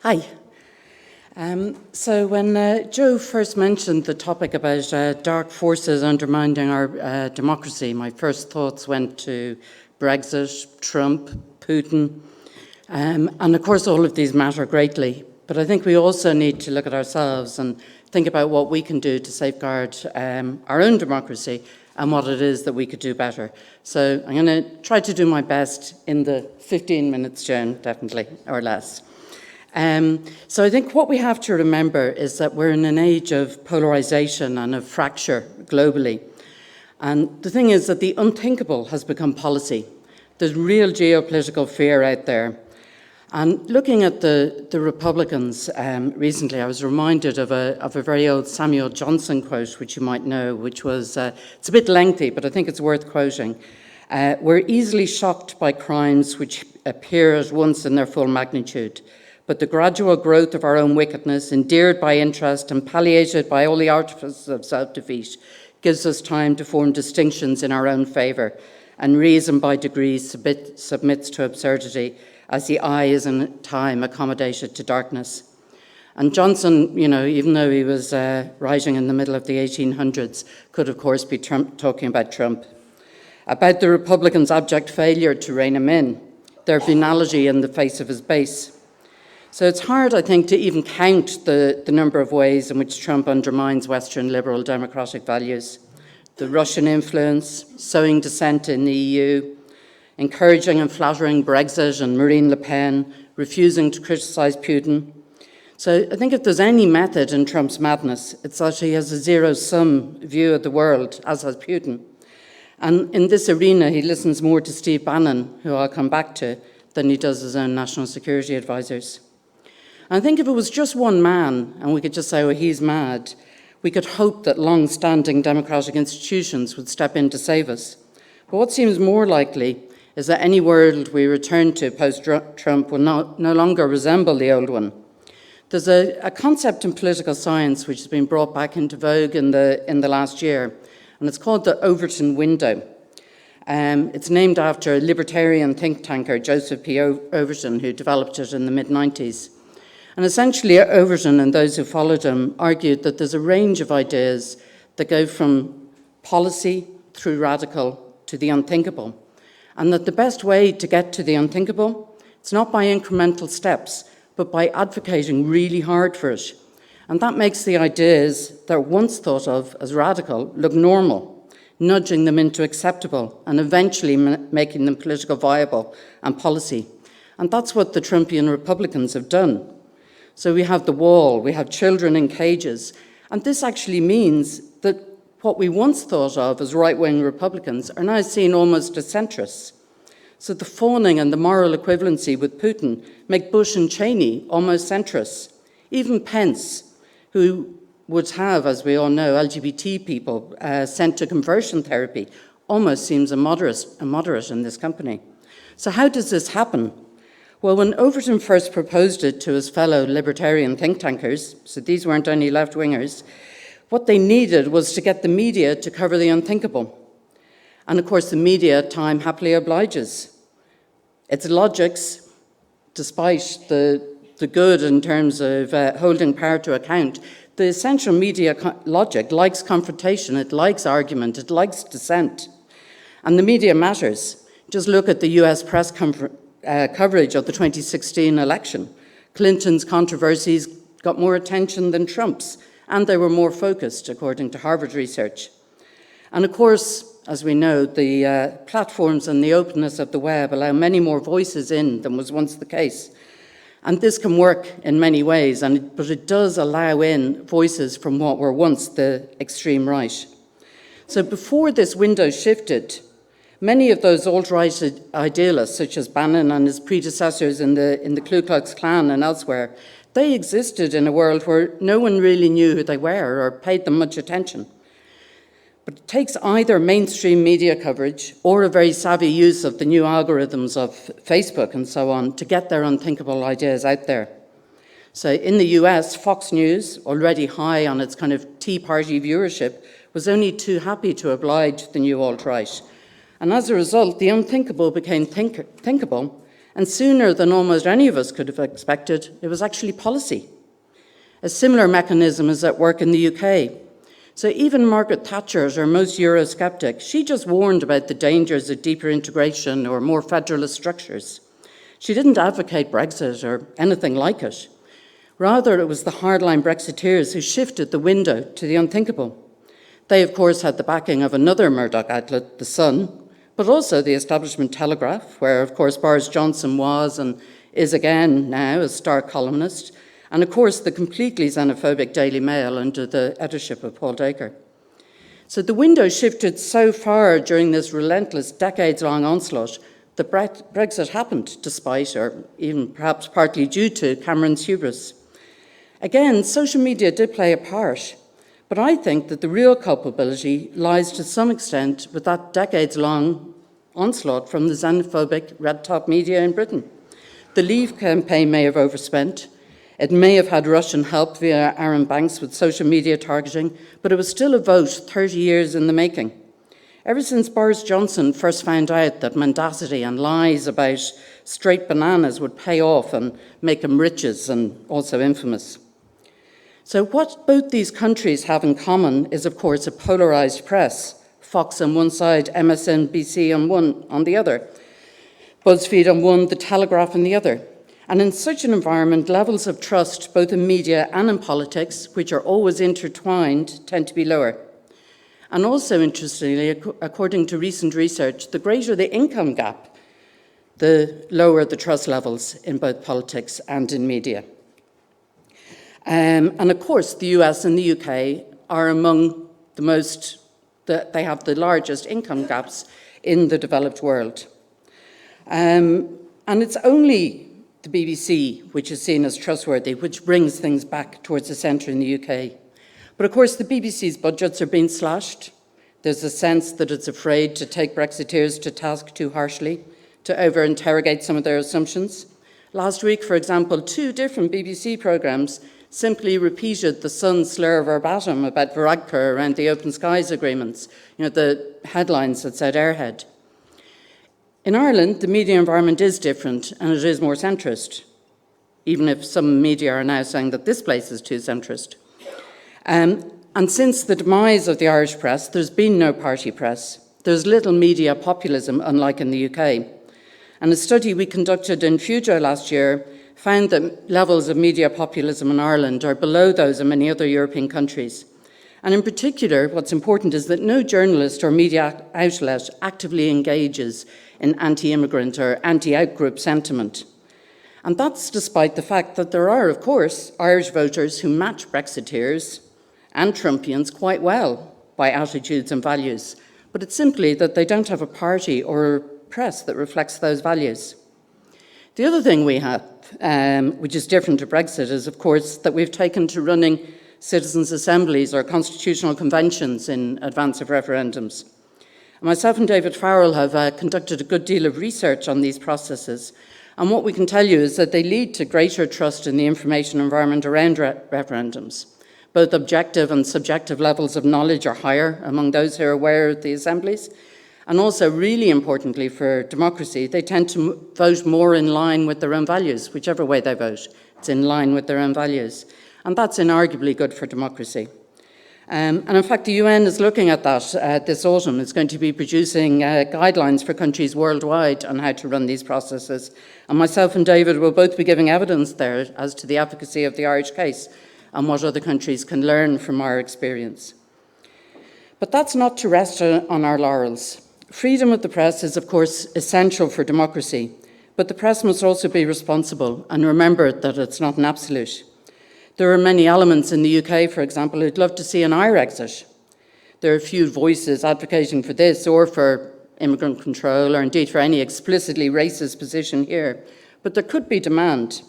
Hi. So when Joe first mentioned the topic about dark forces undermining our democracy, my first thoughts went to Brexit, Trump, Putin, and of course all of these matter greatly. But I think we also need to look at ourselves and think about what we can do to safeguard our own democracy and what it is that we could do better. So I'm going to try to do my best in the 15 minutes, Joan, definitely, or less. So I think what we have to remember is that we're in an age of polarization and of fracture globally. And the thing is that the unthinkable has become policy. There's real geopolitical fear out there. And looking at the Republicans recently, I was reminded of a very old Samuel Johnson quote, which you might know, which was, it's a bit lengthy, but I think it's worth quoting. We're easily shocked by crimes which appear at once in their full magnitude. But the gradual growth of our own wickedness, endeared by interest and palliated by all the artifices of self-defeat, gives us time to form distinctions in our own favour, and reason by degrees submits to absurdity, as the eye is in time accommodated to darkness. And Johnson, even though he was writing in the middle of the 1800s, could of course be talking about Trump. About the Republicans' abject failure to rein him in, their venality in the face of his base. So it's hard, I think, to even count the number of ways in which Trump undermines Western liberal democratic values. The Russian influence, sowing dissent in the EU, encouraging and flattering Brexit and Marine Le Pen, refusing to criticise Putin. So I think if there's any method in Trump's madness, it's that he has a zero-sum view of the world, as has Putin. And in this arena, he listens more to Steve Bannon, who I'll come back to, than he does his own national security advisors. I think if it was just one man, and we could just say, oh, he's mad, we could hope that long-standing democratic institutions would step in to save us. But what seems more likely is that any world we return to post-Trump will no longer resemble the old one. There's a concept in political science which has been brought back into vogue in the last year, and it's called the Overton window. It's named after a libertarian think tanker, Joseph P. Overton, who developed it in the mid-90s. And essentially, Overton and those who followed him argued that there's a range of ideas that go from policy through radical to the unthinkable, and that the best way to get to the unthinkable, it's not by incremental steps, but by advocating really hard for it. And that makes the ideas that were once thought of as radical look normal, nudging them into acceptable and eventually making them political viable and policy. And that's what the Trumpian Republicans have done. So we have the wall, we have children in cages, and this actually means that what we once thought of as right-wing Republicans are now seen almost as centrists. So the fawning and the moral equivalency with Putin make Bush and Cheney almost centrists. Even Pence, who would have, as we all know, LGBT people sent to conversion therapy, almost seems a moderate in this company. So how does this happen? Well, when Overton first proposed it to his fellow libertarian think tankers, so these weren't only left-wingers, what they needed was to get the media to cover the unthinkable. And of course, the media at time happily obliges. Its logics, despite the good in terms of holding power to account, the essential media logic likes confrontation, it likes argument, it likes dissent. And the media matters. Just look at the US press coverage of the 2016 election. Clinton's controversies got more attention than Trump's, and they were more focused, according to Harvard research. And of course, as we know, the platforms and the openness of the web allow many more voices in than was once the case. And this can work in many ways, but it does allow in voices from what were once the extreme right. So before this window shifted, many of those alt-right idealists, such as Bannon and his predecessors in the Ku Klux Klan and elsewhere, they existed in a world where no one really knew who they were or paid them much attention. But it takes either mainstream media coverage or a very savvy use of the new algorithms of Facebook and so on to get their unthinkable ideas out there. So in the US, Fox News, already high on its kind of Tea Party viewership, was only too happy to oblige the new alt-right. And as a result, the unthinkable became thinkable, And sooner than almost any of us could have expected, it was actually policy. A similar mechanism is at work in the UK. So even Margaret Thatcher, our most Eurosceptic, she just warned about the dangers of deeper integration or more federalist structures. She didn't advocate Brexit or anything like it. Rather, it was the hardline Brexiteers who shifted the window to the unthinkable. They, of course, had the backing of another Murdoch outlet, The Sun, but also the establishment Telegraph, where, of course, Boris Johnson was and is again now a star columnist, and, of course, the completely xenophobic Daily Mail under the editorship of Paul Dacre. So the window shifted so far during this relentless decades-long onslaught that Brexit happened despite, or even perhaps partly due to, Cameron's hubris. Again, social media did play a part, but I think that the real culpability lies to some extent with that decades-long onslaught from the xenophobic red-top media in Britain. The Leave campaign may have overspent. It may have had Russian help via Aaron Banks with social media targeting, but it was still a vote 30 years in the making. Ever since Boris Johnson first found out that mendacity and lies about straight bananas would pay off and make him riches and also infamous. So what both these countries have in common is, of course, a polarised press, Fox on one side, MSNBC on the other, BuzzFeed on one, The Telegraph on the other. And in such an environment, levels of trust, both in media and in politics, which are always intertwined, tend to be lower. And also, interestingly, according to recent research, the greater the income gap, the lower the trust levels in both politics and in media. And of course, the US and the UK are among they have the largest income gaps in the developed world. And it's only the BBC, which is seen as trustworthy, which brings things back towards the centre in the UK. But of course, the BBC's budgets are being slashed. There's a sense that it's afraid to take Brexiteers to task too harshly, to over-interrogate some of their assumptions. Last week, for example, 2 different BBC programmes simply repeated the Sun's slur verbatim about Varadkar around the Open Skies agreements, the headlines that said airhead. In Ireland, the media environment is different and it is more centrist, even if some media are now saying that this place is too centrist. And since the demise of the Irish press, there's been no party press. There's little media populism, unlike in the UK. And a study we conducted in Future last year found that levels of media populism in Ireland are below those in many other European countries. And in particular, what's important is that no journalist or media outlet actively engages in anti-immigrant or anti-outgroup sentiment. And that's despite the fact that there are, of course, Irish voters who match Brexiteers and Trumpians quite well by attitudes and values. But it's simply that they don't have a party or a press that reflects those values. The other thing we have, which is different to Brexit, is, of course, that we've taken to running citizens' assemblies or constitutional conventions in advance of referendums. Myself and David Farrell have conducted a good deal of research on these processes, and what we can tell you is that they lead to greater trust in the information environment around referendums. Both objective and subjective levels of knowledge are higher among those who are aware of the assemblies, and also, really importantly for democracy, they tend to vote more in line with their own values, whichever way they vote. It's in line with their own values. And that's inarguably good for democracy. And in fact, the UN is looking at that this autumn. It's going to be producing guidelines for countries worldwide on how to run these processes. And myself and David will both be giving evidence there as to the efficacy of the Irish case and what other countries can learn from our experience. But that's not to rest on our laurels. Freedom of the press is, of course, essential for democracy, but the press must also be responsible and remember that it's not an absolute. There are many elements in the UK, for example, who'd love to see an Irish exit. There are few voices advocating for this or for immigrant control or indeed for any explicitly racist position here, but there could be demand.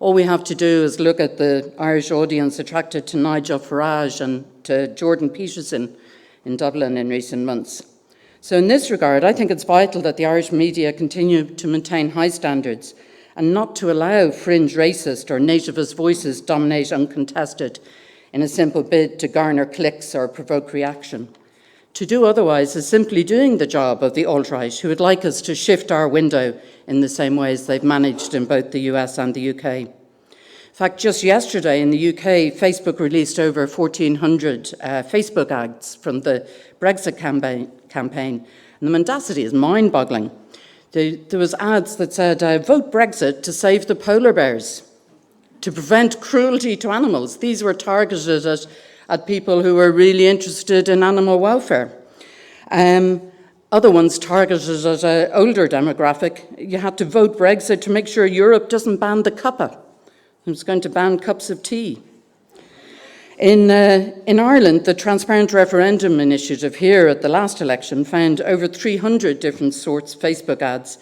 All we have to do is look at the Irish audience attracted to Nigel Farage and to Jordan Peterson in Dublin in recent months. So in this regard, I think it's vital that the Irish media continue to maintain high standards and not to allow fringe racist or nativist voices dominate uncontested in a simple bid to garner clicks or provoke reaction. To do otherwise is simply doing the job of the alt-right, who would like us to shift our window in the same ways they've managed in both the US and the UK. In fact, just yesterday in the UK, Facebook released over 1,400 Facebook ads from the Brexit campaign, and the mendacity is mind-boggling. There was ads that said, vote Brexit to save the polar bears, to prevent cruelty to animals. These were targeted at people who were really interested in animal welfare. Other ones targeted at an older demographic. You had to vote Brexit to make sure Europe doesn't ban the cuppa. It was going to ban cups of tea. In Ireland, the Transparent Referendum Initiative here at the last election found over 300 different sorts of Facebook ads.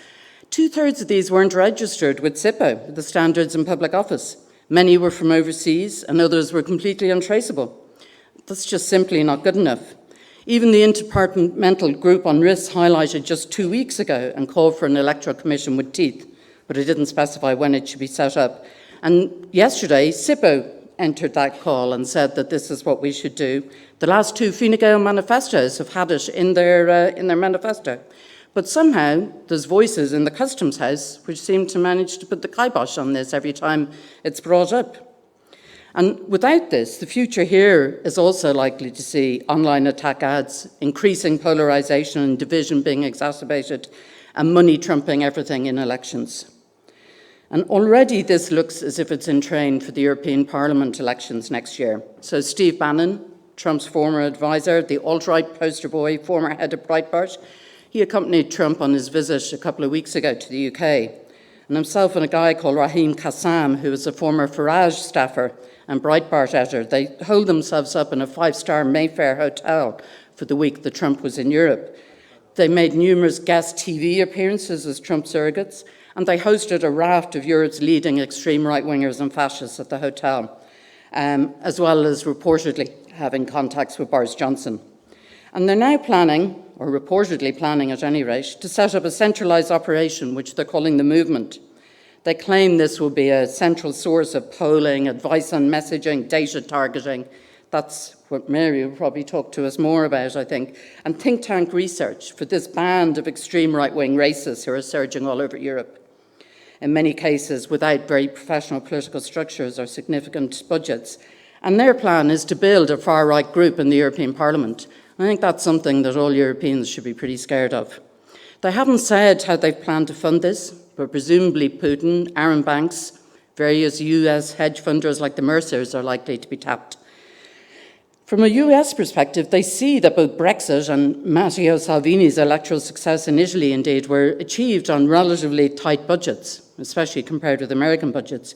2/3 of these weren't registered with SIPO, the Standards in Public Office. Many were from overseas and others were completely untraceable. That's just simply not good enough. Even the Interdepartmental Group on Risks highlighted just 2 weeks ago and called for an electoral commission with teeth, but it didn't specify when it should be set up. And yesterday, SIPO entered that call and said that this is what we should do. The last two Fine Gael manifestos have had it in their manifesto. But somehow, there's voices in the Customs House which seem to manage to put the kibosh on this every time it's brought up. And without this, the future here is also likely to see online attack ads, increasing polarisation and division being exacerbated, and money trumping everything in elections. And already this looks as if it's in train for the European Parliament elections next year. So Steve Bannon, Trump's former advisor, the alt-right poster boy, former head of Breitbart, he accompanied Trump on his visit a couple of weeks ago to the UK. And himself and a guy called Raheem Kassam, who was a former Farage staffer and Breitbart editor, they holed themselves up in a 5-star Mayfair hotel for the week that Trump was in Europe. They made numerous guest TV appearances as Trump surrogates, and they hosted a raft of Europe's leading extreme right-wingers and fascists at the hotel, as well as reportedly having contacts with Boris Johnson. And they're now planning, or reportedly planning at any rate, to set up a centralised operation, which they're calling the Movement. They claim this will be a central source of polling, advice on messaging, data targeting. That's what Mary will probably talk to us more about, I think, and think tank research for this band of extreme right-wing racists who are surging all over Europe, in many cases without very professional political structures or significant budgets. And their plan is to build a far-right group in the European Parliament. I think that's something that all Europeans should be pretty scared of. They haven't said how they plan to fund this, but presumably Putin, Arron Banks, various US hedge funders like the Mercers are likely to be tapped. From a US perspective, they see that both Brexit and Matteo Salvini's electoral success in Italy, indeed, were achieved on relatively tight budgets, especially compared with American budgets.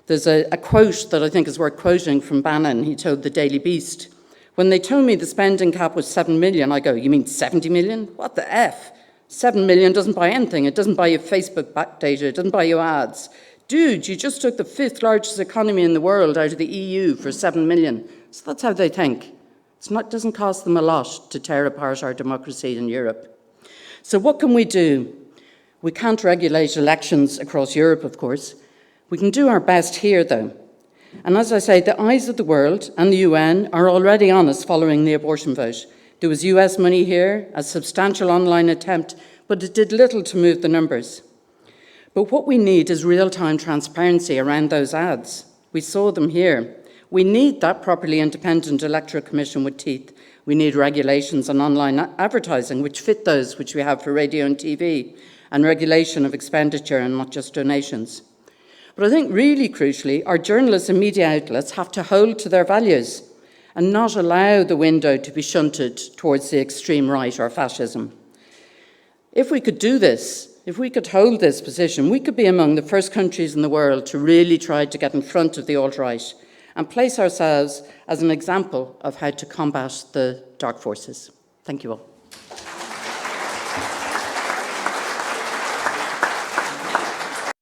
There's a quote that I think is worth quoting from Bannon. He told the Daily Beast, "When they told me the spending cap was 7 million, I go, you mean 70 million? What the F? 7 million doesn't buy anything. It doesn't buy you Facebook back data. It doesn't buy you ads. Dude, you just took the 5th largest economy in the world out of the EU for 7 million. So that's how they think. It doesn't cost them a lot to tear apart our democracy in Europe. So what can we do? We can't regulate elections across Europe, of course. We can do our best here, though. And as I say, the eyes of the world and the UN are already on us following the abortion vote. There was US money here, a substantial online attempt, but it did little to move the numbers. But what we need is real-time transparency around those ads. We saw them here. We need that properly independent electoral commission with teeth. We need regulations on online advertising, which fit those which we have for radio and TV, and regulation of expenditure and not just donations. But I think really crucially, our journalists and media outlets have to hold to their values and not allow the window to be shunted towards the extreme right or fascism. If we could do this, if we could hold this position, we could be among the first countries in the world to really try to get in front of the alt-right and place ourselves as an example of how to combat the dark forces. Thank you all.